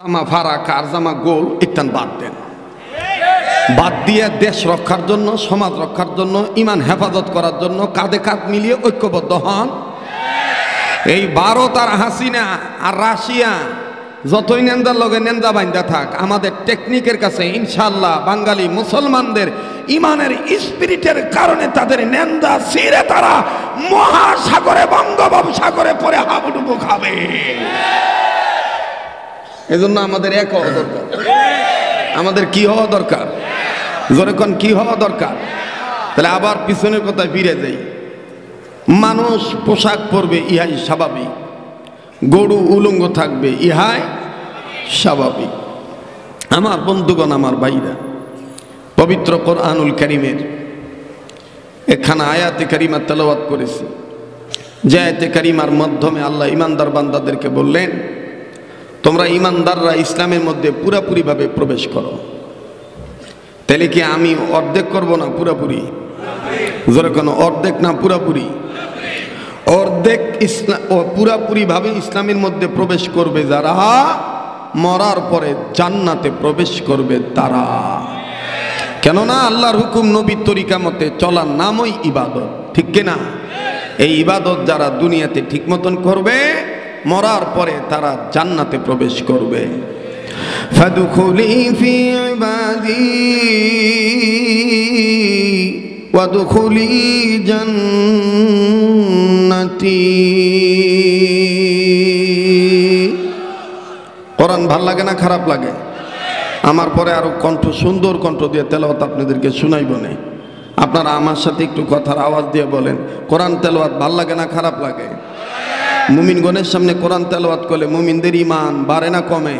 জামা ফারা কার জামা গোল ইত্যান বাদ দেন, বাদ দিয়ে দেশ রক্ষার জন্য, সমাজ রক্ষার জন্য, ইমান হেফাজত করার জন্য কাঁধে কাঁধ মিলিয়ে ঐক্যবদ্ধ হন। এই ভারত আর হাসিনা আর রাশিয়া যতই নেন্দার লগে নেন্দা বাইন্দা থাক, আমাদের টেকনিকের কাছে ইনশাআল্লাহ বাঙালি মুসলমানদের ইমানের স্পিরিটের কারণে তাদের নেন্দা ছিঁড়ে তারা মহাসাগরে, বঙ্গোপসাগরে পরে হাবুডুবু খাবে। এজন্য আমাদের এক হওয়া দরকার। আমাদের কি হওয়া দরকার? জোরে কোন কি হওয়া দরকার? তাহলে আবার পিছনের কথায় ফিরে যাই। মানুষ পোশাক পরবে, ইহাই স্বাভাবিক। গরু উলঙ্গ থাকবে, ইহাই স্বাভাবিক। আমার বন্ধুগণ, আমার ভাইরা, পবিত্র কোরআনুল কারীমের এখানে আয়াতে কারিমা তেলাওয়াত করেছে। যে আয়াতে কারিমার মাধ্যমে আল্লাহ ইমানদার বান্দাদেরকে বললেন, তোমরা ইমানদাররা ইসলামের মধ্যে পুরাপুরিভাবে প্রবেশ করো। তাহলে কি আমি অর্ধেক করব না পুরাপুরি? জোরে কোনো অর্ধেক না পুরাপুরি? অর্ধেক ইসলাম পুরাপুরি ভাবে ইসলামের মধ্যে প্রবেশ করবে যারা, মরার পরে জান্নাতে প্রবেশ করবে তারা। কেননা আল্লাহর হুকুম নবীর তরিকা মতে চলার নামই ইবাদত, ঠিক কিনা? এই ইবাদত যারা দুনিয়াতে ঠিক মতন করবে, মরার পরে তারা জান্নাতে প্রবেশ করবে। ফাদখুলি ফি ইবাদি ওয়াদখুলি জান্নাতি। কোরআন ভাল লাগে না খারাপ লাগে? আমার পরে আরো কণ্ঠ, সুন্দর কণ্ঠ দিয়ে তেলাওয়াত আপনাদেরকে শুনাইব না। আপনারা আমার সাথে একটু কথার আওয়াজ দিয়ে বলেন, কোরআন তেলাওয়াত ভাল লাগে না খারাপ লাগে? মুমিনগণের সামনে কোরআন তেলাওয়াত করলে মুমিনদের ঈমান বাড়ে না কমে?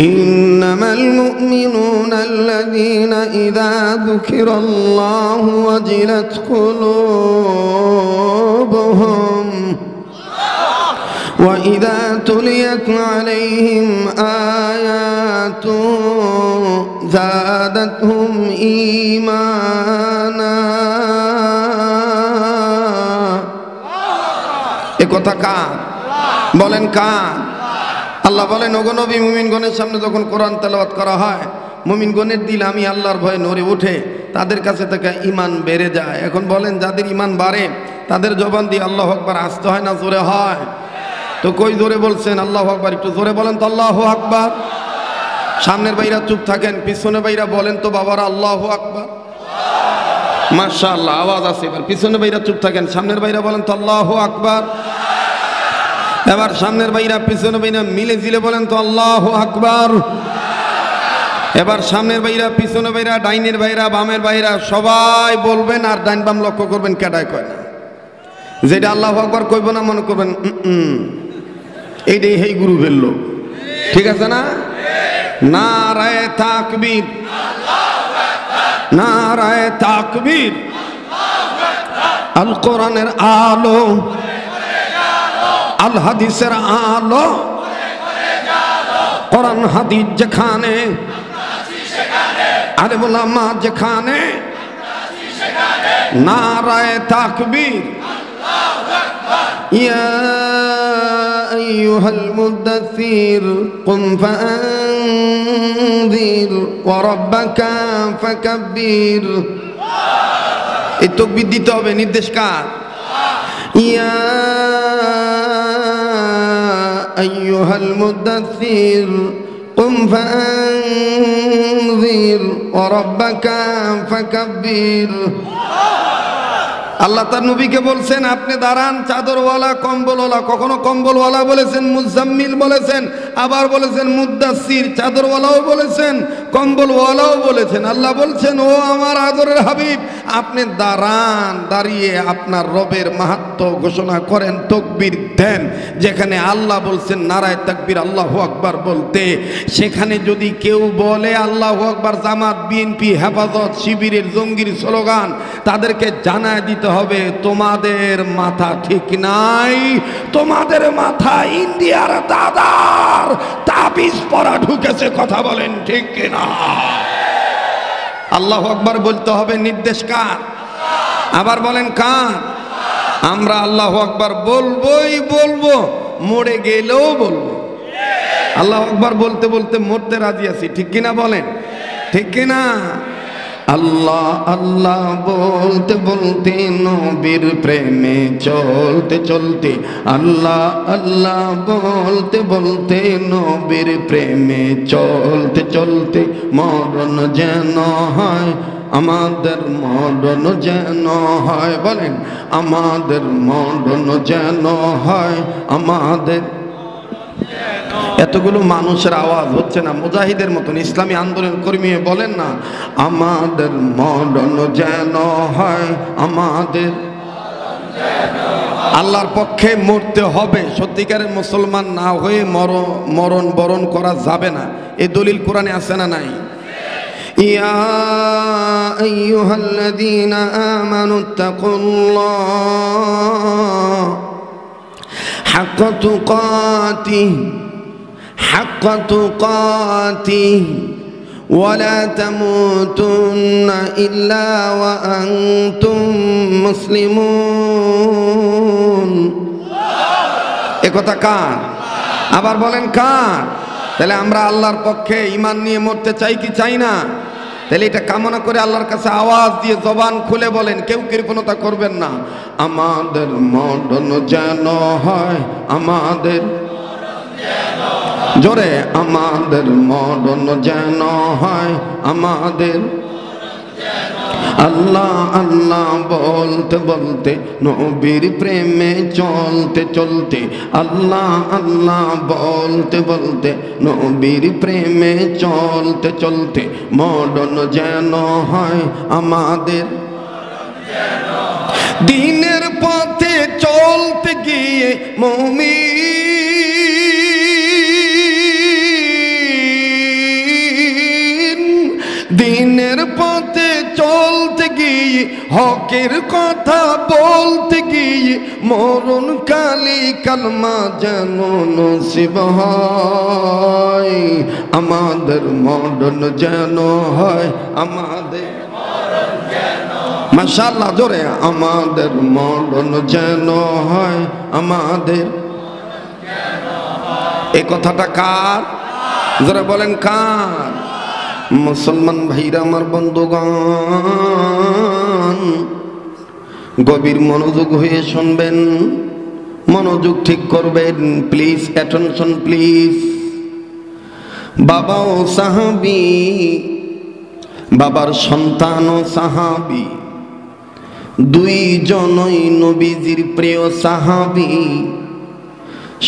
ইন্নামাল মুমিনুনা আল্লাযীনা ইযা যুকিরাল্লাহু ওয়াজিলাত কুলুবুহুম ওয়া ইযা তুলিয়াত আলাইহিম আয়াতু যাদাতহুম ঈমানা। এ কথা কার বলেন? কার? আল্লাহ বলেন, ওগো নবী, মুমিনগণের সামনে যখন কোরআন তেলাওয়াত করা হয়, মুমিনগণের দিল আমি আল্লাহর ভয়ে নড়ে ওঠে, তাদের কাছে থেকে ঈমান বেড়ে যায়। এখন বলেন, যাদের ঈমান বাড়ে তাদের জবান দিয়ে আল্লাহু আকবার আসতে হয় না জোরে হয়? তো কই জোরে বলছেন আল্লাহু আকবার? একটু জোরে বলেন তো আল্লাহু আকবার। সামনের ভাইরা চুপ থাকেন, পিছনে ভাইরা বলেন তো বাবারা আল্লাহু আকবার। মাশাআল্লাহ, আওয়াজ আছে। এবার পিছনে ভাইরা চুপ থাকেন, সামনের ভাইরা বলেন তো আল্লাহু আকবার। এবার সামনের ভাইরা পিছনে ভাইরা মিলে জিলে বলেন তো আল্লাহু আকবার। এবার সামনের ভাইরা, পিছনে ভাইরা, ডাইনের ভাইরা, বামের ভাইরা সবাই বলবেন, আর ডাইন বাম লক্ষ্য করবেন কেডায় কয় না। যেটা আল্লাহু আকবার কইব না মনে করবেন এইটাই হেই গুরু ফেললো, ঠিক আছে না? নারায়ে তাকবীর, নারায়ে তাকবীর। আল কোরআনের আলো, আল হাদিসের আলো, কোরআন হাদিস যেখানে, আলেম ওলামা যেখানে, নারায়ে তাকবীর। ইয়া আইয়ুহাল মুদাথথির কুম ফাআনযির ওয়া রাব্বাকা ফাকাব্বির। এই তাকবীর দিতে হবে, নির্দেশ কার? ইয়া আইয়ুহাল মুদাথথির কুম ফাআনযির ওয়া রাব্বাকা ফাকাব্বির। আল্লাহ তার নবীকে বলছেন, আপনি দাঁড়ান, চাদরওয়ালা, কম্বলওয়ালা। কখনো কম্বলওয়ালা বলেছেন, মুজাম্মিল বলেছেন, আবার বলেছেন মুদ্দাসির। চাদরওয়ালাও বলেছেন, কম্বলওয়ালাও বলেছেন। আল্লাহ বলছেন, ও আমার আদরের হাবিব, আপনি দাঁড়ান, দাঁড়িয়ে আপনার রবের মাহাত্ম্য ঘোষণা করেন, তাকবীর দেন। যেখানে আল্লাহ বলছেন নারায়ে তাকবীর, আল্লাহু আকবার বলতে, সেখানে যদি কেউ বলে আল্লাহু আকবার, জামাত, বিএনপি, হেফাজত শিবিরের জঙ্গির স্লোগান, তাদেরকে জানায় দিতে হবে তোমাদের মাথা ঠিক নাই, তোমাদের মাথা ইন্ডিয়ার দাদার তাবিজ পরা ঢুকেছে। কথা বলেন ঠিক কিনা? আল্লাহু আকবার বলতে হবে, নির্দেশ কার? আবার বলেন কার? আমরা আল্লাহু আকবার বলবোই বলবো, মরে গেলেও বলবো। আল্লাহু আকবার বলতে বলতে মরতে রাজি আছি, ঠিক কিনা বলেন? ঠিক কিনা? আল্লাহ আল্লাহ বলতে বলতে নবীর প্রেমে চলতে চলতে, আল্লাহ আল্লাহ বলতে বলতে নবীর প্রেমে চলতে চলতে, মরণ যেন হয় আমাদের, মরণ যেন হয়, বলেন আমাদের মরণ যেন হয় আমাদের। এতগুলো মানুষের আওয়াজ হচ্ছে না মুজাহিদের মতন ইসলামী আন্দোলন কর্মী বলেন না, আমাদের মরণ যেন হয় আমাদের। আল্লাহর পক্ষে মরতে হবে, সত্যিকারের মুসলমান না হয়ে মরণ বরণ করা যাবে না। এই দলিল কোরআনে আছে না নাই? ইয়া আইয়ুহাল্লাযীনা আমানুত্তাকুল্লাহ হাক্কা তুকাতিহি হাক্কা তুকাতিহি ওয়ালা তামুতুন্না ইল্লা ওয়া আনতুম মুসলিমুন। এ কথা কার? আবার বলেন কার? তাহলে আমরা আল্লাহর পক্ষে ঈমান নিয়ে মরতে চাই কি চাই না? তাহলে এটা কামনা করে আল্লাহর কাছে আওয়াজ দিয়ে জবান খুলে বলেন, কেউ কৃপণতা করবেন না। আমাদের মরণ যেন হয় আমাদের, জোরে আমাদের মরণ যেন হয় আমাদের। আল্লাহ আল্লাহ বলতে বলতে নবীর প্রেমে চলতে চলতে, আল্লাহ আল্লাহ বলতে বলতে নবীর প্রেমে চলতে চলতে, মরণ যেন হয় আমাদের। দিনের পথে চলতে গিয়ে মুমিন, দিনের পথে চলতে গিয়ে হকের কথা বলতে গিয়ে, মরণ কালে কালমা যেন নসিব হয় আমাদের, মরণ যেন হয় আমাদের। মাশাআল্লাহ, জোরে আমাদের মরণ যেন হয় আমাদের। এই কথাটা কার? জোরে বলেন কার? মুসলমান ভাইরা আমার, বন্ধুগণ গভীর মনোযোগ হয়ে শুনবেন, মনোযোগ ঠিক করবেন প্লিজ, অ্যাটেনশন প্লিজ। বাবাও সাহাবী, বাবার সন্তানও সাহাবী, দুইজনই নবীজির প্রিয় সাহাবী।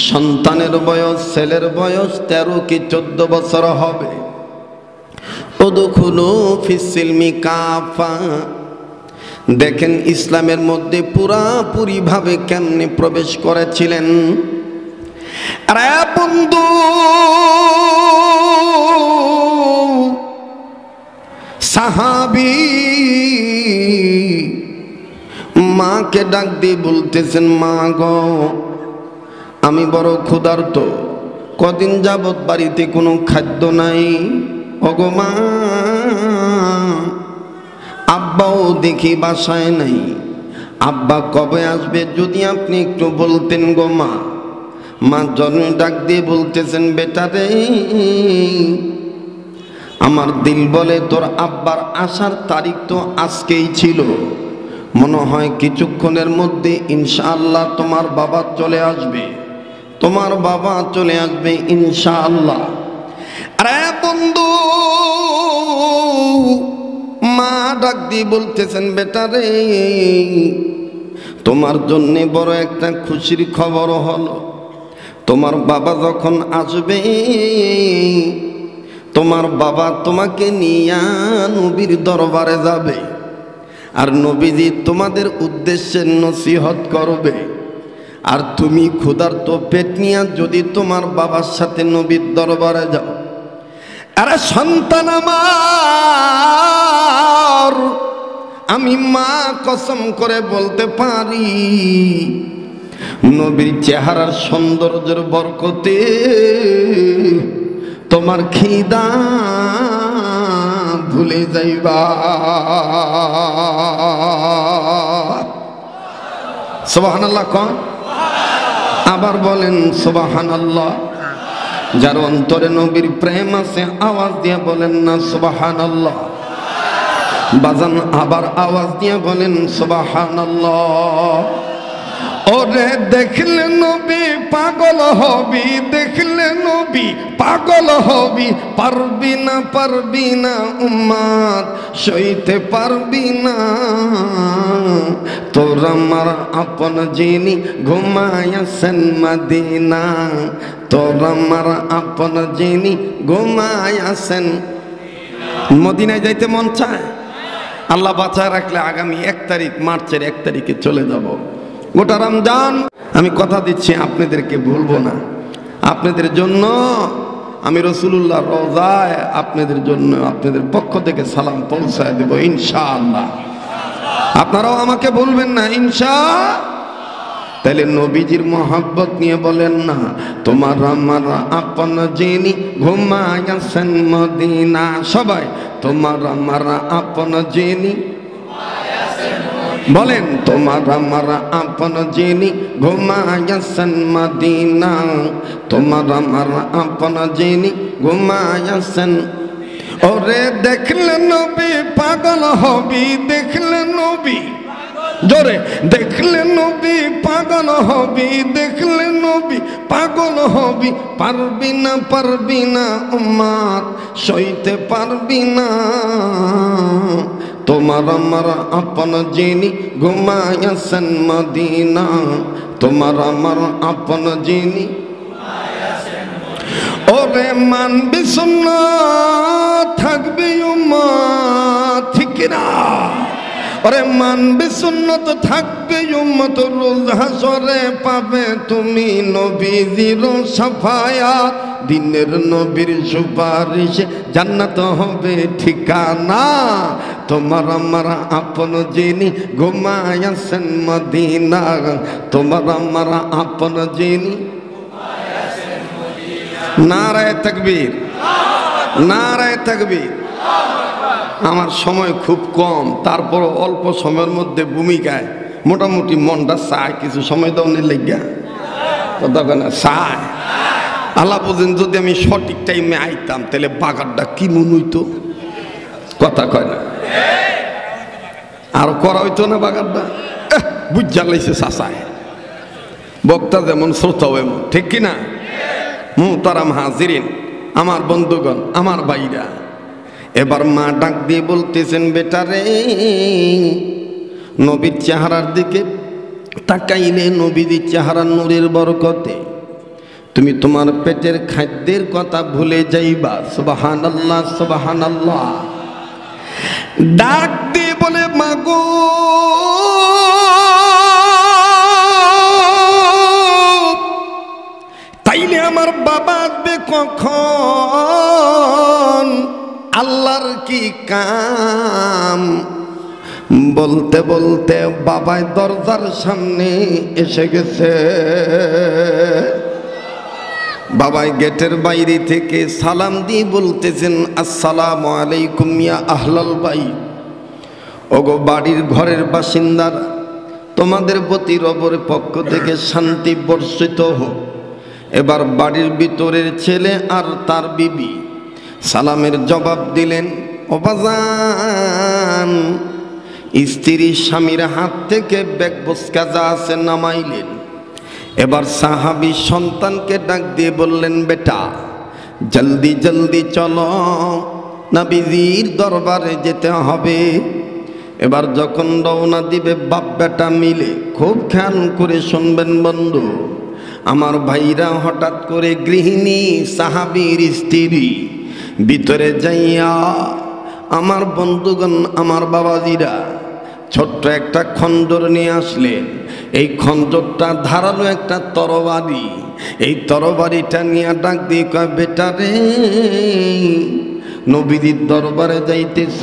সন্তানের বয়স, ছেলের বয়স 13 কি 14 বছর হবে। উদখুলু ফিস-সিলমি কাফা, দেখেন ইসলামের মধ্যে পুরাপুরি ভাবে কেমনে প্রবেশ করেছিলেন। আরে বন্ধু, সাহাবী মাকে ডাক দিয়ে বলতেছেন, মা গো আমি বড় ক্ষুধার্ত, কদিন যাবত বাড়িতে কোনো খাদ্য নাই। ওগো মা, আব্বাও দেখি বাসায় নাই, আব্বা কবে আসবে যদি আপনি একটু বলতেন গো মা। মা জন্ম ডাক দিয়ে বলতেছেন, বেটা রে, আমার দিল বলে তোর আব্বার আসার তারিখ তো আজকেই ছিল, মনে হয় কিছুক্ষণের মধ্যে ইনশাআল্লাহ তোমার বাবা চলে আসবে, তোমার বাবা চলে আসবে ইনশাআল্লাহ। আরে বন্ধু, মা ডাক দিয়ে বলতেছেন, বেটা রে, তোমার জন্য বড় একটা খুশির খবর হলো। তোমার বাবা যখন আসবে, তোমার বাবা তোমাকে নিয়ে নবীর দরবারে যাবে, আর নবীজি তোমাদের উদ্দেশ্যে নসিহত করবে। আর তুমি ক্ষুধার্ত পেট নিয়ে যদি তোমার বাবার সাথে নবীর দরবারে যাও, আরে সন্তান আমার, আমি মা কসম করে বলতে পারি, নবীর চেহারার সৌন্দর্যের বরকতে তোমার খিদা ভুলে যাইবা। সুবহানাল্লাহ কোন? আবার বলেন সুবহানাল্লাহ। যার অন্তরে নবীর প্রেম আছে আওয়াজ দিয়ে বলেন না সুবহানাল্লাহ। বাজান আবার আওয়াজ দিয়ে বলেন সুবহানাল্লাহ। ওরে দেখলে নবী পাগল হবি, দেখলে নবী পাগল হবি, পারবি না উম্মত সইতে পারবি না। তোর আমার আপন যিনি ঘুমায়াছেন মদিনা, তোর আমার আপন যিনি ঘুমায়াছেন। মদিনায় যাইতে মন চায়? আল্লাহ বাঁচায় রাখলে আগামী 1 তারিখ, মার্চের 1 তারিখে চলে যাব। গোটা রমজান আমি কথা দিচ্ছি আপনাদেরকে ভুলবো না। আপনাদের জন্য আমি রাসূলুল্লাহর রওজায় আপনাদের জন্য আপনাদের পক্ষ থেকে সালাম পৌঁছায় দেব ইনশাআল্লাহ। আপনারাও আমাকে ভুলবেন না ইনশাআল্লাহ। তাহলে নবীজির মহব্বত নিয়ে বলেন না, তোমার আমার আপন যিনি ঘুমায়াছেন মদিনা। সবাই তোমার আমার আপন যিনি বলেন, তোমার আমার আপন যিনি ঘুমায়াছেন মদিনা, তোমার আমার আপন যিনি ঘুমায়াছেন। ওরে দেখলে নবী পাগল হবি, দেখলে নবী জোরে, দেখলে নবী পাগল হবি, দেখলে নবী পাগল হবি, পারবি না উম্মত সইতে পারবি না। তোমার আমার আপন যিনি ঘুমায়াছেন মদিনা, তোমার আমার আপন যিনি। ওরে মানবি সুন্নাত থাকবি উম্মত, ঠিক না? ওরে মানবি সুন্নত থাকবে উম্মত, রোজ হাসরে পাবে তুমি নবীজির শাফায়াত। দিনের নবীর সুপারিশে জান্নাত হবে ঠিকানা। তোমার আমার আপন যিনি ঘুমায়াছেন মদিনা, তোমার আমার আপন যিনি। নারায়ে তাকবীর, নারায়ে তাকবীর। আমার সময় খুব কম, তারপর অল্প সময়ের মধ্যে ভূমিকায় মোটামুটি মনটা চায় কিছু সময় দেওয়ার লেগা কথা না চায়। আল্লাহ বুঝেন, যদি আমি সঠিক টাইমে আইতাম তাহলে বাগারটা কি মন হইতো, কথা কয় না? আর করা হইতো না বাগারটা, বুঝা লাইছে চাচায়। বক্তা যেমন শ্রোতাও এমন, ঠিক কিনা? মুহতারাম হাজিরিন, আমার বন্ধুগণ, আমার ভাইরা, এবার মা ডাক দিয়ে বলতেছেন, বেটা রে, নবীর চেহারার দিকে তাকাইলে নবীর চেহারা নূরের বরকতে তুমি তোমার পেটের খাদ্যের কথা ভুলে যাইবা। সুবহানাল্লাহ, সুবহানাল্লাহ। ডাক দিয়ে বলে, মাগো তাইলে আমার বাবা আসবে কখন? আল্লাহর কি কাম? বলতে বলতে বাবাই দরজার সামনে এসে গেছে। বাবাই গেটের বাইরে থেকে সালাম দিয়ে বলতেছেন, আসসালামু আলাইকুম ইয়া আহলাল বাইত। ওগো বাড়ির ঘরের বাসিন্দারা, তোমাদের প্রতি রবের পক্ষ থেকে শান্তি বর্ষিত হোক। এবার বাড়ির ভিতরের ছেলে আর তার বিবি সালামের জবাব দিলেন। ও বাজান, স্ত্রী স্বামীর হাত থেকে ব্যাগ বস্কা যা আছে নামাইলেন। এবার সাহাবী সন্তানকে ডাক দিয়ে বললেন, বেটা জলদি জলদি চলো, নবীজির দরবারে যেতে হবে। এবার যখন রওনা দিবে বাপ বেটা মিলে, খুব খেয়াল করে শুনবেন বন্ধু আমার ভাইরা, হঠাৎ করে গৃহিণী সাহাবীর স্ত্রী ভিতরে যাইয়া, আমার বন্ধুগণ, আমার বাবাজিরা, ছোট্ট একটা খঞ্জর নিয়ে আসলেন। এই খঞ্জরটা ধারালো একটা তরবারি। এই তরবারিটা নিয়ে ডাক দিয়ে কয়, বেটা রে, নবীজির দরবারে যাইতেছ,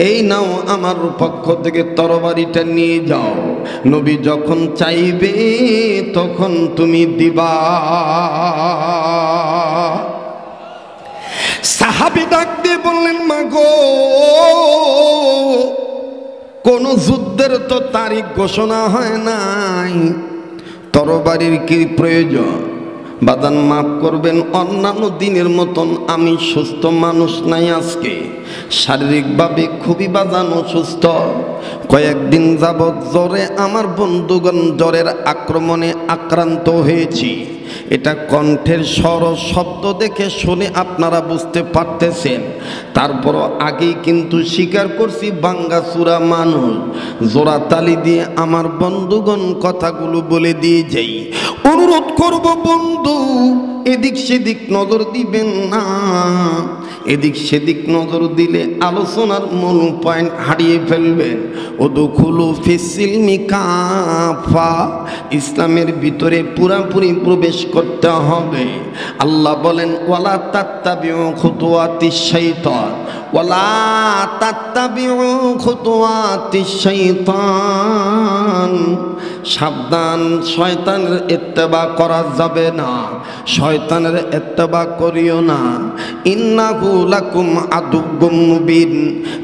এই নাও আমার পক্ষ থেকে তরবারিটা নিয়ে যাও। নবী যখন চাইবে তখন তুমি দিবা। সাহাবী ডাক দিয়ে বললেন, মাগো কোন যুদ্ধের তো তারিখ ঘোষণা হয় নাই, তরবারির কি প্রয়োজন? বাজান মাফ করবেন, অন্যান্য দিনের মতন আমি সুস্থ মানুষ নাই। আজকে শারীরিকভাবে খুবই বাজান অসুস্থ। কয়েকদিন যাবৎ জ্বরে আমার বন্ধুগণ জ্বরের আক্রমণে আক্রান্ত হয়েছি। এটা কণ্ঠের স্বর শব্দ দেখে শুনে আপনারা বুঝতে পারতেছেন। তারপরও আগেই কিন্তু স্বীকার করছি বাঙ্গাচুরা মানুষ। জোড়া তালি দিয়ে আমার বন্ধুগণ কথাগুলো বলে দিয়ে যাই। অনুরোধ করব বন্ধু, এদিক সেদিক নজর দিবেন না। এদিক সেদিক নজর দিলে আলোচনার মূল পয়েন্ট হারিয়ে ফেলবেন। উদখুলু ফিস-সিলমি কাফা, ইসলামের ভিতরে পুরাপুরি প্রবেশ করতে হবে। আল্লাহ বলেন ওয়ালা তাত্তাবিউ খুতুওয়াতিশ শাইতান, ওয়ালা তাত্তাবিউ খুতুওয়াতিশ শাইতান। সাবধান, শয়তানের ইত্তেবা করা যাবে না, শয়তানের ইত্তেবা করিও না। ইন্নাহু লাকুম আদুউম মুবিন,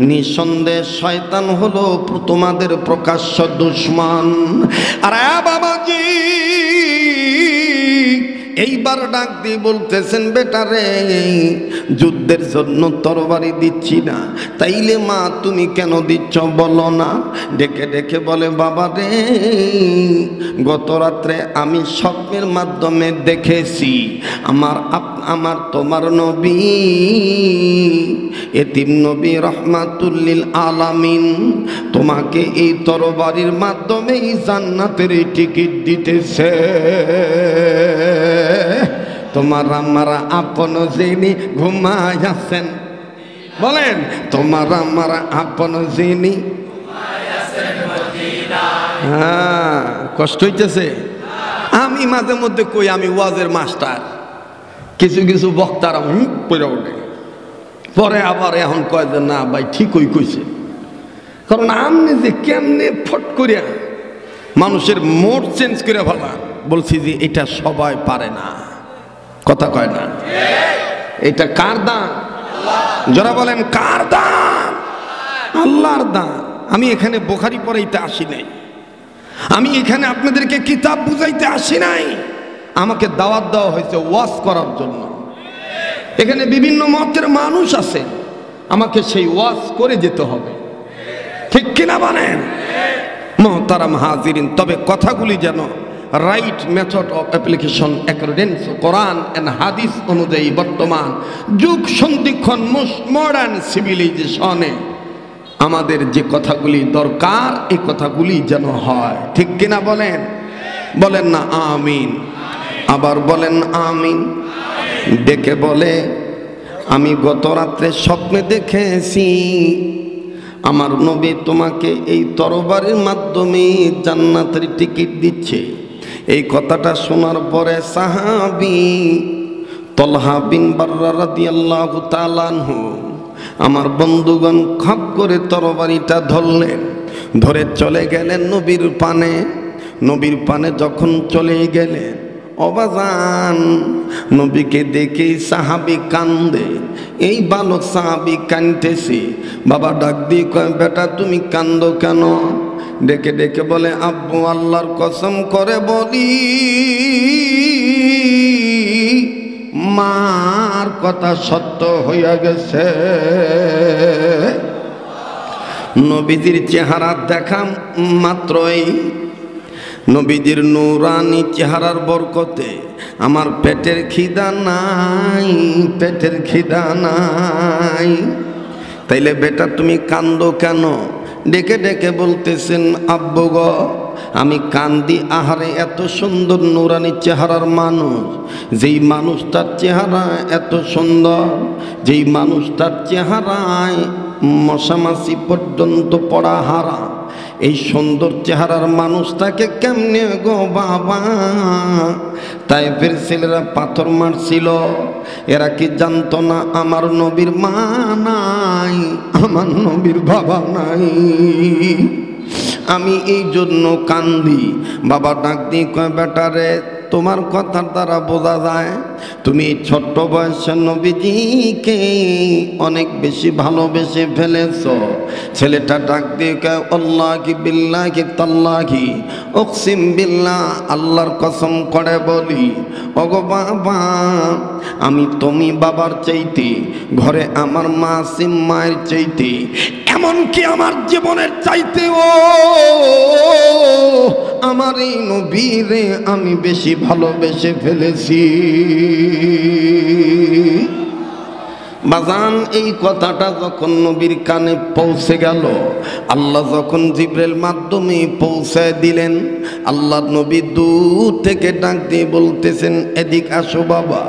নিঃসন্দেহে শয়তান হলো তোমাদের প্রকাশ্য দুশমন। আরে বাবাজি, এইবার ডাক দিয়ে বলতেছেন বেটারে, যুদ্ধের জন্য তরবারি দিচ্ছি না, তাইলে মা তুমি কেন দিচ্ছ বলো না? ডেকে ডেকে বলে বাবা রে, গত রাত্রে আমি স্বপ্নের মাধ্যমে দেখেছি আমার তোমার নবী এতিম নবী রহমাতুল লিল আলামিন তোমাকে এই তরবারির মাধ্যমে জান্নাতের টিকিট দিতেছে। তোমার আমার আপন যিনি ঘুমায় আছেন, বলেন তোমার আমার আপন যিনি। হ্যাঁ, কষ্ট হইতেছে। আমি মাঝে মধ্যে কই আমি ওয়াজের মাস্টার, কিছু কিছু বক্তারা পড়ে ওঠে, পরে আবার এখন কয় যে না ভাই ঠিকই কইছে। কারণ আমি যে কেমনে ফট করিয়া মানুষের মোড চেঞ্জ করে ফেলা, বলছি যে এটা সবাই পারে না, কথা কয় না। এটা কার দান? যারা বলেন কার দান? আল্লাহর দান। আমি এখানে বুখারী পড়াইতে আসি নাই, আমি এখানে আপনাদেরকে কিতাব বুঝাইতে আসি নাই। আমাকে দাওয়াত দেওয়া হয়েছে ওয়াজ করার জন্য। এখানে বিভিন্ন মতের মানুষ আছে, আমাকে সেই ওয়াজ করে যেতে হবে, ঠিক কিনা বলেন? মুহতারাম হাজিরিন, তবে কথাগুলি যেন right method of application accordance Quran and হাদিস অনুযায়ী বর্তমান যুগ সন্ধিক্ষণ মডার্ন সিভিলাইজেশনে আমাদের যে কথাগুলি দরকার, এই কথাগুলি যেন হয়, ঠিক কিনা বলেন? বলেন না আমিন? আবার বলেন আমিন। ডেকে বলে আমি গত রাত্রে স্বপ্নে দেখেছি আমার নবী তোমাকে এই তরবারির মাধ্যমে জান্নাতের টিকিট দিচ্ছে। এই কথাটা শোনার পরে সাহাবী তলহা বিন বাররা রাদিয়াল্লাহু তাআলা আনহু আমার বন্ধুগণ খপ করে তরবারিটা ধরলেন, ধরে চলে গেলেন নবীর পানে। নবীর পানে যখন চলে গেলেন, অবাজান নবীকে দেখে সাহাবী কান্দে। এই বালক সাহাবী কাঁদতেছে। বাবা ডাক দিয়ে কয় বেটা তুমি কান্দো কেন? ডেকে ডেকে বলে আব্বু আল্লাহর কসম করে বলি মার কথা সত্য হইয়া গেছে। নবীজির চেহারা দেখা মাত্রই, নবীজির নূরানি চেহারার বরকতে আমার পেটের খিদা নাই, পেটের খিদা নাই। তাইলে বেটা তুমি কান্দো কেন? ডেকে ডেকে বলতেছেন আব্বু গো আমি কান্দি, আহারে এত সুন্দর নূরানি চেহারার মানুষ, যেই মানুষটার চেহারা এত সুন্দর, যেই মানুষটার চেহারায় মশামাছি পর্যন্ত পড়া হারা, এই সুন্দর চেহারার মানুষটাকে কেমনে গো বাবা তাইফের ছেলেরা পাথর মারছিল, এরা কি জানতো না আমার নবীর মা নাই, আমার নবীর বাবা নাই? আমি এই জন্য কান্দি। বাবা ডাক দিয়ে কয় বেটারে তোমার কথার দ্বারা বোঝা যায় তুমি ছোট্ট বয়সের নবীজিকে অনেক বেশি ভালোবেসে ফেলেছ। ছেলেটা ডাক দিয়ে কয় আল্লাহি বিল্লাহি তাল্লাহি উকসিম বিল্লাহ, আল্লাহর কসম করে বলি ওগো বাবা, আমি তুমি বাবার চাইতে ঘরে আমার মা সিম মায়ের চাইতে এমনকি আমার জীবনের চাইতেও আমার এই নবীরে আমি বেশি ভালোবেসে ফেলেছি। বাজান এই কথাটা যখন নবীর কানে পৌঁছে গেল, আল্লাহ যখন জিবরাইল মাধ্যমে পৌঁছায় দিলেন, আল্লাহ নবী দূর থেকে ডাক দিয়ে বলতেছেন এদিক আসো বাবা।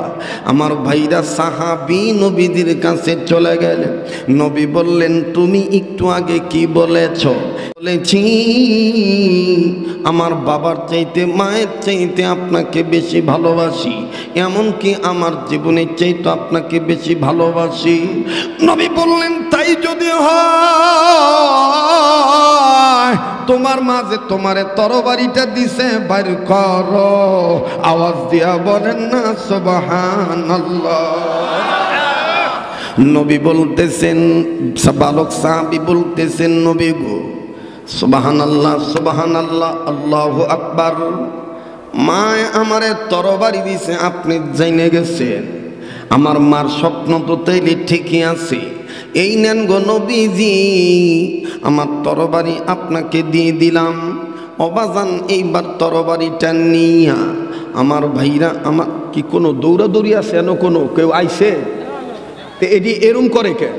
আমার ভাইরা সাহাবী নবীদের কাছে চলে গেলেন। নবী বললেন তুমি একটু আগে কি বলেছ? বলেছি আমার বাবার চাইতে মায়ের চাইতে আপনাকে বেশি ভালোবাসি, এমনকি আমার জীবনের চাইতে আপনাকে বেশি ভালোবাসি। নবী বললেন তাই যদি হয় তোমার মাঝে তোমারে তরবারিটা দিছে বাইর করো। আওয়াজ দিয়া বলেন না সুবহানাল্লাহ। নবী বলতেছেন, বালক সাহাবী বলতেছেন নবী গো সুবহানাল্লাহ সুবহানাল্লাহ আল্লাহু আকবার, মায় আমারে তরবারি দিছে আপনি জেনে গেছেন। আমার মার স্বপ্ন তো তাইলে ঠিকই আছে। এই নেন গো নবীজি আমার তরবারি আপনাকে দিয়ে দিলাম। অবাজান এইবার তরবারিটা নিয়া আমার ভাইরা, আমার কি কোনো দৌড়াদৌড়ি আছে? এন কোনো কেউ আইছে? তো এডি এরম করে কে?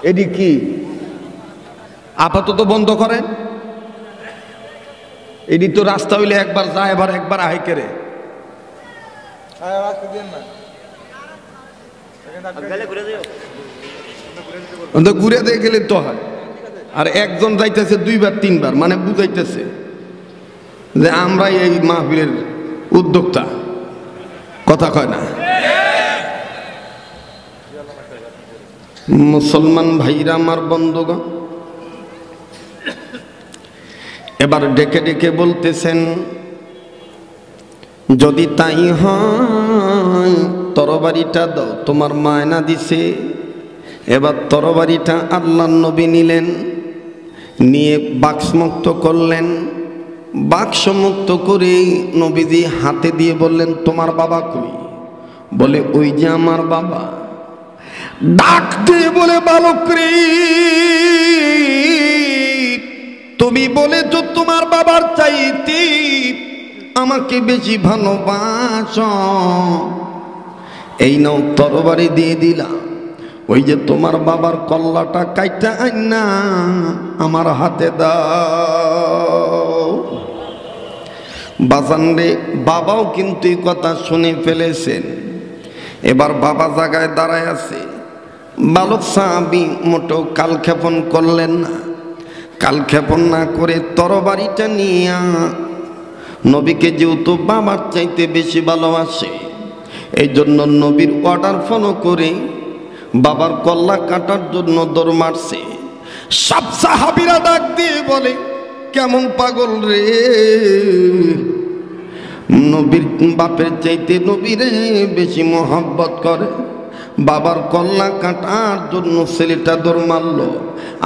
এডি কি আপাতত বন্ধ করেন? এডি তো রাস্তা হইলে একবার যায় এবার একবার আহে কেরে। ঘুরে দিয়ে গেলে তো হয়। আর একজন যাইতেছে দুইবার তিনবার, মানে বুঝাইতেছে যে আমরা এই মাহফিলের উদ্যোক্তা। কথা কয় না? মুসলমান ভাইরা আমার বন্ধুগণ, এবার ডেকে ডেকে বলতেছেন যদি তাই হয় তরবারিটা দাও, তোমার মায়না দিছে। এবার তরবারিটা আল্লাহর নবী নিলেন, নিয়ে বাক্সমুক্ত করলেন। বাক্সমুক্ত করে নবীজি হাতে দিয়ে বললেন তোমার বাবা কই? বলে ওই যে আমার বাবা। ডাক দিয়ে বলে বালক রে, তুমি বলেছ তোমার বাবার চাইতে আমাকে বেশি ভালোবাসো, এই নাও তরবারি দিয়ে দিলাম। ওই যে তোমার বাবার কল্লাটা কাইটা আইনা আমার হাতে দাও। বাজান রে, বাবাও কিন্তু এই কথা শুনে ফেলেছেন। এবার বাবা জায়গায় দাঁড়ায় আছে। বালক সাহাবী মোটেও কালক্ষেপণ করলেন না। কালক্ষেপণ না করে তরবারিটা নিয়া নবীকে যেহেতু বাবার চাইতে বেশি ভালোবাসে, এই জন্য নবীর অর্ডার ফলো করে বাবার কল্লা কাটার জন্য দৌড় মারছে। সব সাহাবীরা ডাক দিয়ে বলে কেমন পাগল রে, নবীর বাপের চাইতে নবীরে বেশি মোহাব্বত করে। বাবার কল্লা কাটার জন্য ছেলেটা দৌড় মারল।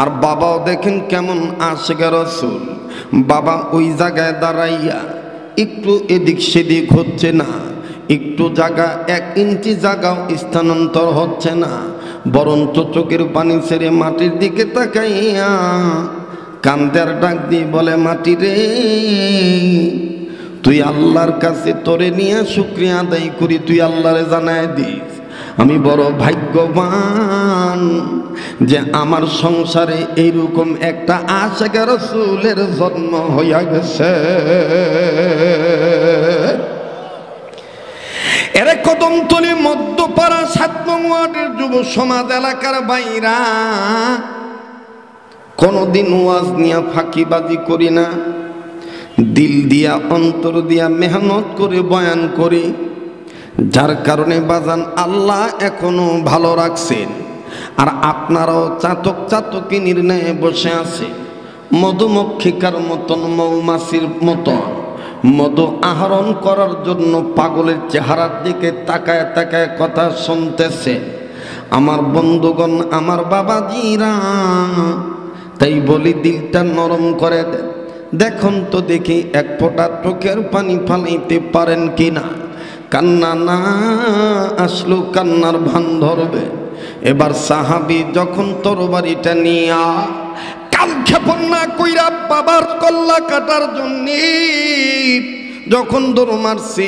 আর বাবাও দেখেন কেমন আশিক রাসূল। বাবা ওই জায়গায় দাঁড়াইয়া একটু এদিক সেদিক হচ্ছে না, একটু জায়গা 1 ইঞ্চি জায়গাও স্থানান্তর হচ্ছে না, বরঞ্চ চোখের পানি ছেড়ে মাটির দিকে তাকাইয়া কান্দার ডাক দিয়ে বলে মাটি রে, তুই আল্লাহর কাছে তোরে নিয়ে শুকরিয়া আদায় করি, তুই আল্লাহরে জানায় দিস আমি বড় ভাগ্যবান যে আমার সংসারে এইরকম একটা আশিক রাসূলের জন্ম হইয়া গেছে। এরে কদমতলী মধ্যপাড়া 7 নং ওয়ার্ডের যুব সমাজ এলাকার বাইরা, কোনদিন ওয়াজ নিয়া ফাঁকিবাজি করি না, দিল দিয়া অন্তর দিয়া মেহনত করে বয়ান করি। যার কারণে বাজান আল্লাহ এখনো ভালো রাখছেন। আর আপনারাও চাতক চাতকি নির্ণয়ে বসে আছে, মধুমক্ষিকার মতন মৌমাছির মতন মধু আহরণ করার জন্য পাগলের চেহারার দিকে তাকায় তাকায় কথা শুনতেছে। আমার বন্ধুগণ, আমার বাবাজিরা, তাই বলি দিলটা নরম করে দেন। দেখুন তো দেখি এক ফোঁটা চোখের পানি ফালাইতে পারেন কিনা। কান্না না আসলো কান্নার ভান ধরবে। এবার সাহাবী যখন তরবারিটা নিয়া কাল ক্ষেপণ না কইরা বাবার কল্লা কাটার জন্য যখন দৌড় মারছে,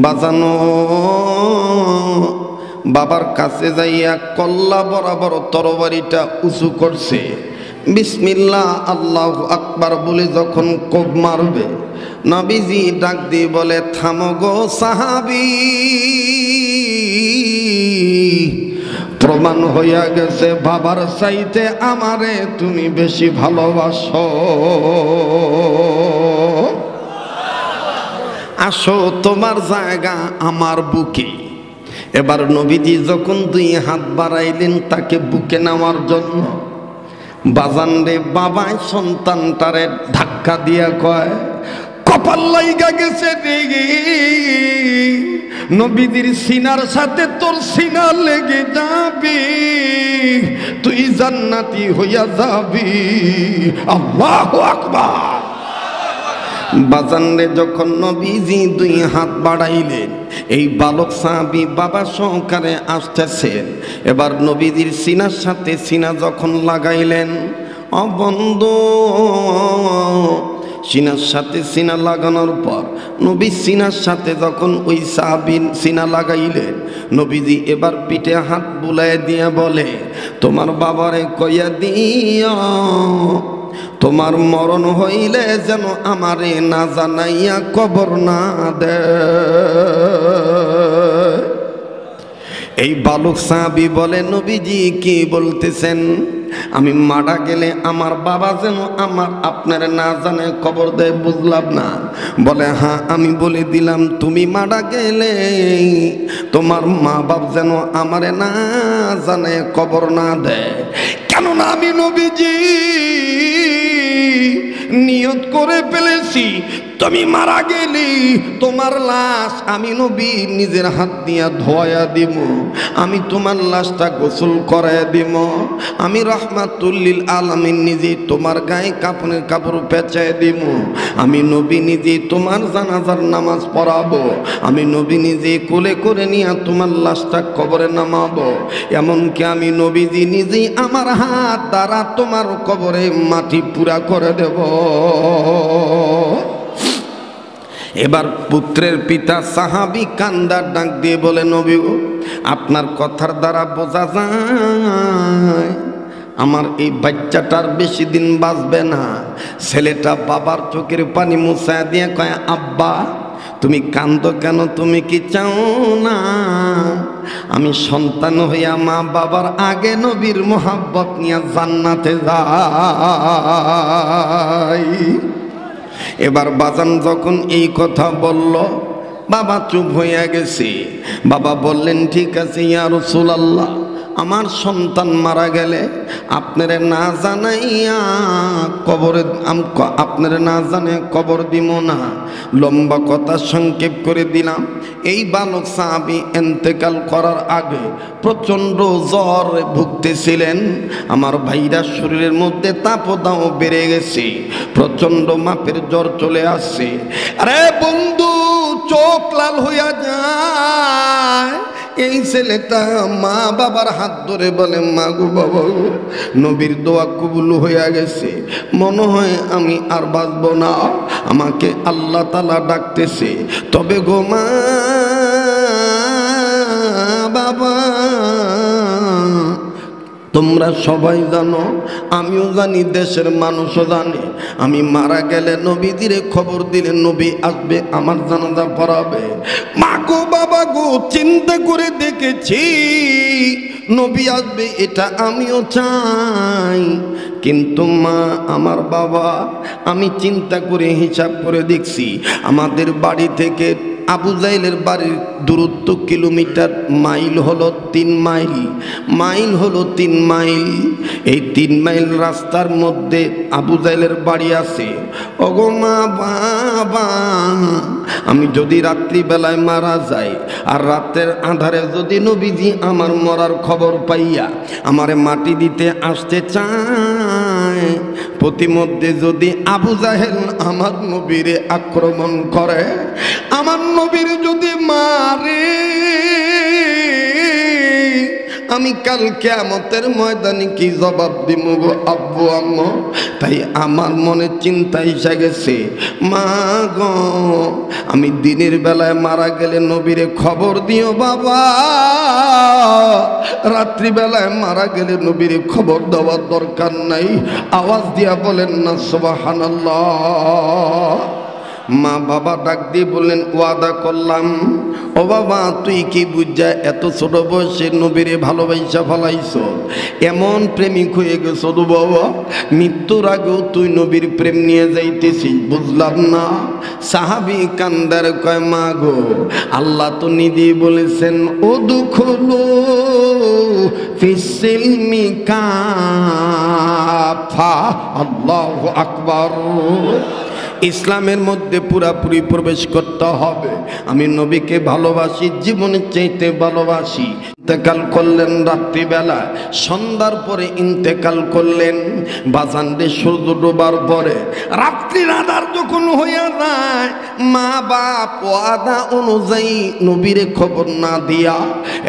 বাজানো বাবার কাছে যাইয়া কল্লা বরাবর তরবারিটা উঁচু করছে। বিসমিল্লাহ আল্লাহু আকবার বলে যখন কোপ মারবে, নবীজি ডাক দিয়ে বলে, থামো গো সাহাবী, প্রমাণ হইয়া গেছে বাবার চাইতে আমারে তুমি বেশি ভালোবাসো। আসো তোমার জায়গা আমার বুকে। এবার নবীজি যখন দুই হাত বাড়াইলেন তাকে বুকে নেওয়ার জন্য, বাজান রে বাবাই সন্তানটারে ধাক্কা দিয়া কয়, কপাল লাইগা গেছে রে, নবীজির সিনার সাথে তোর সিনা লেগে যাবি, তুই জান্নাতি হইয়া যাবি। আল্লাহু আকবার। বাজান রে যখন নবীজি দুই হাত বাড়াইলেন, এই বালক সাহাবী বাবা সহকারে আসতেছেন। এবার নবীজির সিনার সাথে সিনা যখন লাগাইলেন, অবন্ধু সিনার সাথে সিনা লাগানোর পর নবী সিনার সাথে যখন ওই সাহাবীর সিনা লাগাইলেন, নবীজি এবার পিঠে হাত বুলাই দিয়ে বলে, তোমার বাবারে কইয়া দিও তোমার মরণ হইলে যেন আমারে না জানাইয়া কবর না দে। এই বালক সাহাবী বলে, নবীজি কি বলতেছেন? আমি মারা গেলে আমার বাবা যেন আমার আপনার না জানে কবর দেয়, বুঝলাম না। বলে, হ্যাঁ আমি বলে দিলাম, তুমি মারা গেলে তোমার মা বাপ যেন আমারে না জানে কবর না দেয়। কেননা আমি নবীজি নিয়ত করে ফেলেছি, তুমি মারা গেলি তোমার লাশ আমি নবী নিজের হাত দিয়া ধোয়া দিব, আমি তোমার লাশটা গোসল করায় দিব, আমি রহমাতুল লিল আলামিন নিজে তোমার গায়ে কাফনের কাপড় পেঁচায় দিব, আমি নবী নিজে তোমার জানাজার নামাজ পড়াবো, আমি নবী নিজে কোলে করে নিয়ে তোমার লাশটা কবরে নামাবো, এমনকি আমি নবীজি নিজেই আমার হাত দ্বারা তোমার কবরে মাটি পুরা করে দেব। এবার পুত্রের পিতা সাহাবী কান্দার ডাক দিয়ে বলে, নবী গো, আপনার কথার দ্বারা বোঝা যায় আমার এই বাচ্চাটার বেশি দিন বাঁচবে না। ছেলেটা বাবার চোখের পানি মুছায় দিয়ে কয়, আব্বা তুমি কান্দো কেন? তুমি কি চাও না আমি সন্তান হইয়া মা বাবার আগে নবীর মোহাব্বত নিয়ে জান্নাতে যাই? এবার বাজান যখন এই কথা বলল, বাবা চুপ হইয়া গেছে। বাবা বললেন, ঠিক আছে ইয়া রাসূলুল্লাহ, আমার সন্তান মারা গেলে আপনারে না জানাইয়া কবরে আপনারে না জানে কবর দিব না। লম্বা কথা সংক্ষেপ করে দিলাম, এই বালক সাহাবী ইন্তেকাল করার আগে প্রচণ্ড জ্বর ভুগতেছিলেন। আমার ভাইরা শরীরের মধ্যে তাপদাও বেড়ে গেছে, প্রচণ্ড মাপের জ্বর চলে আসছে। আরে বন্ধু, চোখ লাল হইয়া যায়। এই ছেলেটা মা বাবার হাত ধরে বলে, মা গো বাবা গো, নবীর দোয়া কবুল হইয়া গেছে, মনে হয় আমি আর বাঁচব না, আমাকে আল্লাহ তাআলা ডাকতেছে। তবে গো মা বাবা, তোমরা সবাই জানো, আমিও জানি, দেশের মানুষও জানে, আমি মারা গেলে নবীজিরে খবর দিলে নবী আসবে আমার জানাজা পড়াবে। মা গো বাবা গো, চিন্তা করে দেখেছি নবী আসবে, এটা আমিও চাই, কিন্তু মা আমার বাবা, আমি চিন্তা করে হিসাব করে দেখছি আমাদের বাড়ি থেকে আবু জাহেলের বাড়ির দূরত্ব কিলোমিটার, মাইল হলো 3 মাইল, মাইল হলো 3 মাইল। এই 3 মাইল রাস্তার মধ্যে আবু জাহেলের বাড়ি আছে। ওগো মা বাবা, আমি যদি রাত্রিবেলায় মারা যাই আর রাতের আঁধারে যদি নবীজি আমার মরার খবর পাইয়া আমারে মাটি দিতে আসতে চায়, প্রতিমধ্যে যদি আবু জাহেল আমার নবীরে আক্রমণ করে, আমার নবীর যদি মারে, আমি কাল কিয়ামতের ময়দানে কি জবাব দিব গো আব্বু আম্মু? তাই আমার মনে চিন্তা এসে গেছে, মা গো আমি দিনের বেলায় মারা গেলে নবীরে খবর দিও বাবা, রাত্রিবেলায় মারা গেলে নবীরে খবর দেওয়ার দরকার নাই। আওয়াজ দিয়া বলেন না সুবহানাল্লাহ। মা বাবা ডাক দিয়ে বললেন, ওয়াদা করলাম। ও বাবা, তুই কি বুঝা এত ছোট বয়সে নবীরে ভালোবাসা ফলাইছ, এমন প্রেমিক হয়ে গেছ তো বাবা, মৃত্যুর আগেও তুই নবীর প্রেম নিয়ে যাইতেছিস? বুঝলাম না। সাহাবী কান্দার কয়, মা গো আল্লাহ তো নিজেই বলেছেন, ও দুখলো ফিসিলমি কাফা, আল্লাহু আকবার। ইসলামের মধ্যে পুরাপুরি প্রবেশ করতে হবে। আমি নবীকে ভালোবাসি, জীবনের চাইতে ভালোবাসি। ইন্তেকাল করলেন রাত্রিবেলা, সন্ধ্যার পরে ইন্তেকাল করলেন। বাজানদে সূর্য ডোবার পরে রাত্রির আঁধার যখন হইয়া যায়, মা বাপ ওয়াদা অনুযায়ী নবীরে খবর না দিয়া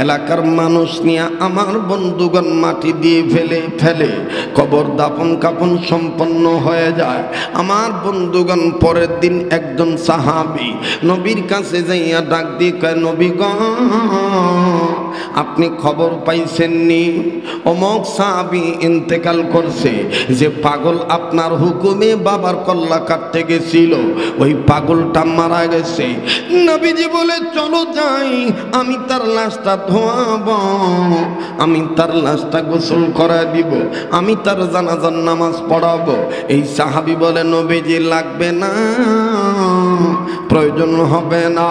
এলাকার মানুষ নিয়ে আমার বন্ধুগণ মাটি দিয়ে ফেলে কবর দাফন কাফন সম্পন্ন হয়ে যায়। আমার বন্ধুগণ পরের দিন একজন সাহাবী নবীর কাছে যাইয়া ডাক দিয়ে কয়, নবী গো আপনি খবর পাইছেননি? অমুক সাহাবী ইন্তেকাল করছে, যে পাগল আপনার হুকুমে বাবার কল্লা কাটতে গেছিল, ওই পাগলটা মারা গেছে। নবীজি বলে, চলো যাই, আমি তার লাশটা ধোয়াব, আমি তার লাশটা গোসল করা দিব, আমি তার জানাজার নামাজ পড়াবো। এই সাহাবী বলে, নবীজি লাগবে না, প্রয়োজন হবে না,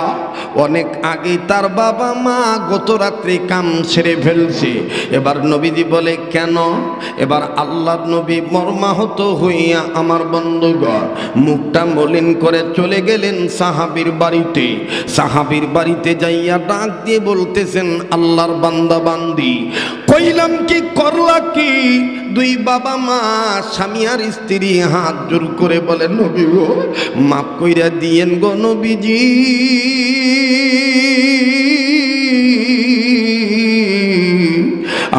অনেক আগেই তার বাবা মা গত রাত্রে কাম ছেড়ে ফেলছে। এবার নবীজি বলে, কেন? এবার আল্লাহর নবী মর্মাহত হইয়া আমার বন্ধুগণ মুখটা মলিন করে চলে গেলেন সাহাবীর বাড়িতে। সাহাবীর বাড়িতে যাইয়া ডাক দিয়ে বলতেছেন, আল্লাহর বান্দা বান্দি, কইলাম কি করলা কি? দুই বাবা মা স্বামী আর স্ত্রী হাত জোর করে বলে, নবী গো মাফ কইরা দিয়েন গো নবীজি,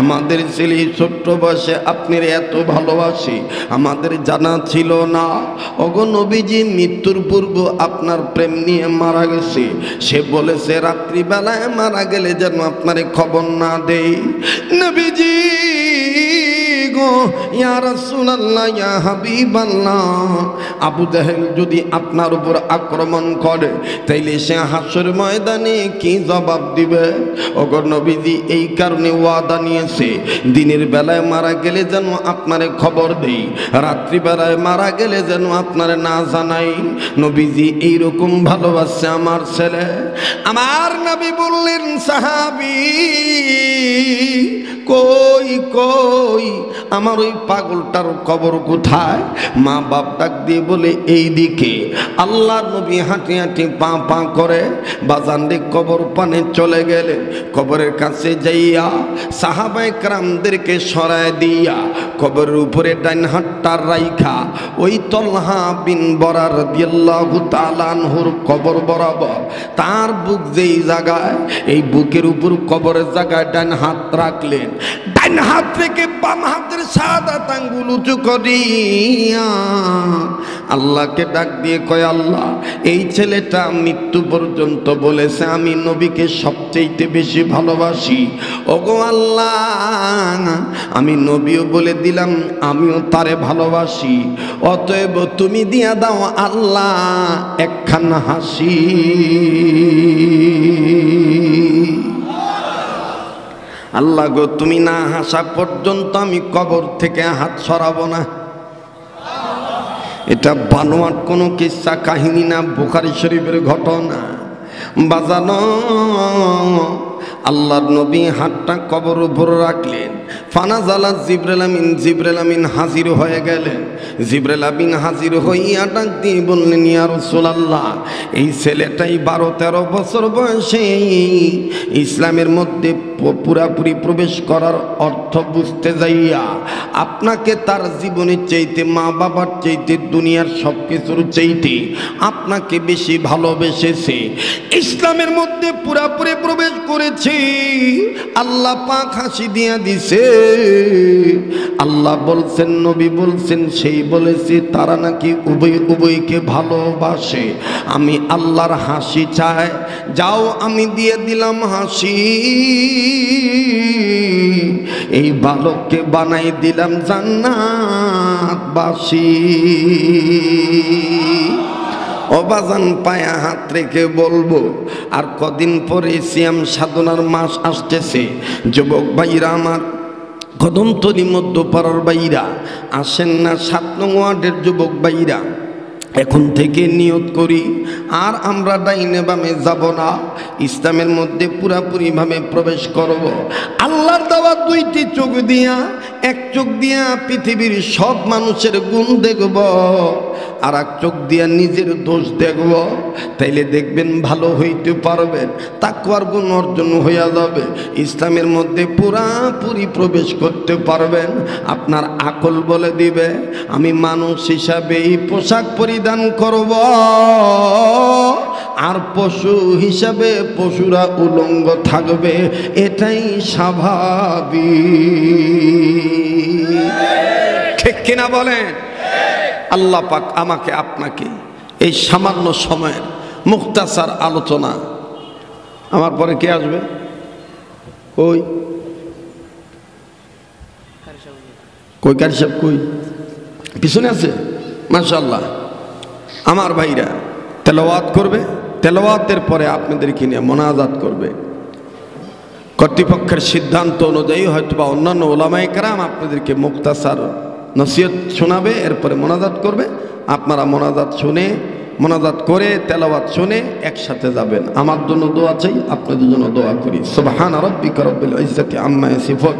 আমাদের ছেলে ছোট্ট বয়সে আপনার এত ভালোবাসি আমাদের জানা ছিল না। ওগো নবীজি মৃত্যুর পূর্ব আপনার প্রেম নিয়ে মারা গেছে, সে বলেছে রাত্রিবেলায় মারা গেলে যেন আপনারে খবর না দেই। নবীজি গো ইয়া রাসূলুল্লাহ, ইয়া হাবিবাল্লাহ, আবু জাহেল যদি আপনার উপর আক্রমণ করে তাইলে সে হাসর ময়দানে কি জবাব দিবে? ওগো নবীজি এই কারণে ওয়াদা নিয়েছে, দিনের বেলায় মারা গেলে যেন আপনারে খবর দেই, রাত্রিবেলায় মারা গেলে যেন আপনারে না জানাই। নবীজি এইরকম ভালোবাসে আমার ছেলে। আমার নবী বললেন, সাহাবী কই কই আমার ওই পাগলটার কবর কোথায়? মা বাপ ডাক দিয়ে বলে, এই দিকে। আল্লাহ নবী হাঁটি হাঁটি পা পা করে বাজানদে কবর পানে চলে গেলেন। কবরের কাছে যাইয়া সাহাবায়ে কেরামদেরকে সরায় দিয়া কবরের উপরে ডাইন হাতটা রাইখা ওই তলহা বিন বরা রাদিয়াল্লাহু তাআলা আনহুর কবর বরাবর তার বুক যেই জায়গায়, এই বুকের উপর কবরের জায়গায় ডাইন হাত রাখলেন। ডাইন হাত থেকে বাম হাতের শাহাদাত আঙ্গুল উঁচু করিয়া আল্লাহকে ডাক দিয়ে কয়, আল্লাহ এই ছেলেটা মৃত্যু পর্যন্ত বলেছে আমি নবীকে সবচেয়ে বেশি ভালোবাসি। ওগো আল্লাহ, আমি নবীও বলে দিলাম আমিও তারে ভালোবাসি, অতএব তুমি দিয়া দাও আল্লাহ একখানা হাসি। আল্লাহ গো, তুমি না হাসা পর্যন্ত আমি কবর থেকে হাত সরাবো না। এটা বানোয়াট কোনো কিস্সা কাহিনী না, বুখারী শরীফের ঘটনা। বাজানো আল্লাহর নবী হাতটা কবর উপর রাখলেন। ফানাজালা জিবরাইল আমিন হাজির হয়ে গেলেন। জিবরাইল আমিন হাজির হইয়া ডাক দিয়ে বললেন, ইয়া রাসূলুল্লাহ, এই ছেলেটাই 12-13 বছর বয়সে ইসলামের মধ্যে পুরাপুরি প্রবেশ করার অর্থ বুঝতে যাইয়া আপনাকে তার জীবনের চাইতে, মা বাবার চাইতে, দুনিয়ার সব কিছুর চাইতে আপনাকে বেশি ভালোবেসেছে। ইসলামের মধ্যে পুরাপুরি প্রবেশ করেছে। আল্লাহ পাক হাসি দিয়া দিছে। আল্লাহ বলছেন, নবী বলছেন, সেই বলেছে তারা নাকি উভয়কে ভালোবাসে। আমি আল্লাহর হাসি চাই, যাও আমি দিয়ে দিলাম হাসি। এই বালককে বানাই দিলাম জান্নাতবাসী। অবাজান পায়া হাত রেখে বলবো, আর কদিন পরে সিয়াম সাধনার মাস আসতেছে। যুবক ভাইরা আমার, কদমতলী মধ্যপাড়ার ভাইরা আসেন না, 7 নং ওয়ার্ডের যুবক ভাইরা, এখন থেকে নিয়ত করি আর আমরা ডাইনে বামে যাব না, ইসলামের মধ্যে পুরাপুরিভাবে প্রবেশ করব। আল্লাহর দেওয়া 2টি চোখ দিয়া, এক চোখ দিয়া পৃথিবীর সব মানুষের গুণ দেখব, আর এক চোখ দিয়া নিজের দোষ দেখব। তাইলে দেখবেন ভালো হইতে পারবেন, তাকওয়ার গুণ অর্জন হইয়া যাবে, ইসলামের মধ্যে পুরাপুরি প্রবেশ করতে পারবেন। আপনার আকল বলে দিবে আমি মানুষ হিসাবে এই পোশাক পরিধান করব, আর পশু হিসাবে পশুরা উলঙ্গ থাকবে, এটাই স্বাভাবিক। ঠিক কিনা বলেন? আল্লাহ পাক আমাকে আপনাকে এই সামান্য সময়ের মুখতাসার আলোচনা, আমার পরে কে আসবে? কই কারি সাহেব কই? পিছনে আছে। মাশাআল্লাহ, আমার ভাইরা তেলাওয়াত করবে, তেলাওয়াতের পরে আপনাদেরকে নিয়ে মোনাজাত করবে। কর্তৃপক্ষের সিদ্ধান্ত অনুযায়ী হয়তোবা অন্যান্য ওলামায়ে কেরাম আপনাদেরকে মুখতাসার নসিহত শোনাবে, এরপরে মোনাজাত করবে। আপনারা মোনাজাত শুনে, মোনাজাত করে, তেলাওয়াত শুনে একসাথে যাবেন। আমার জন্য দোয়া চাই, আপনাদের জন্য দোয়া করি। সুবহান রাব্বিকা রব্বিল ইজ্জাতি আম্মা ইয়াসিফুন।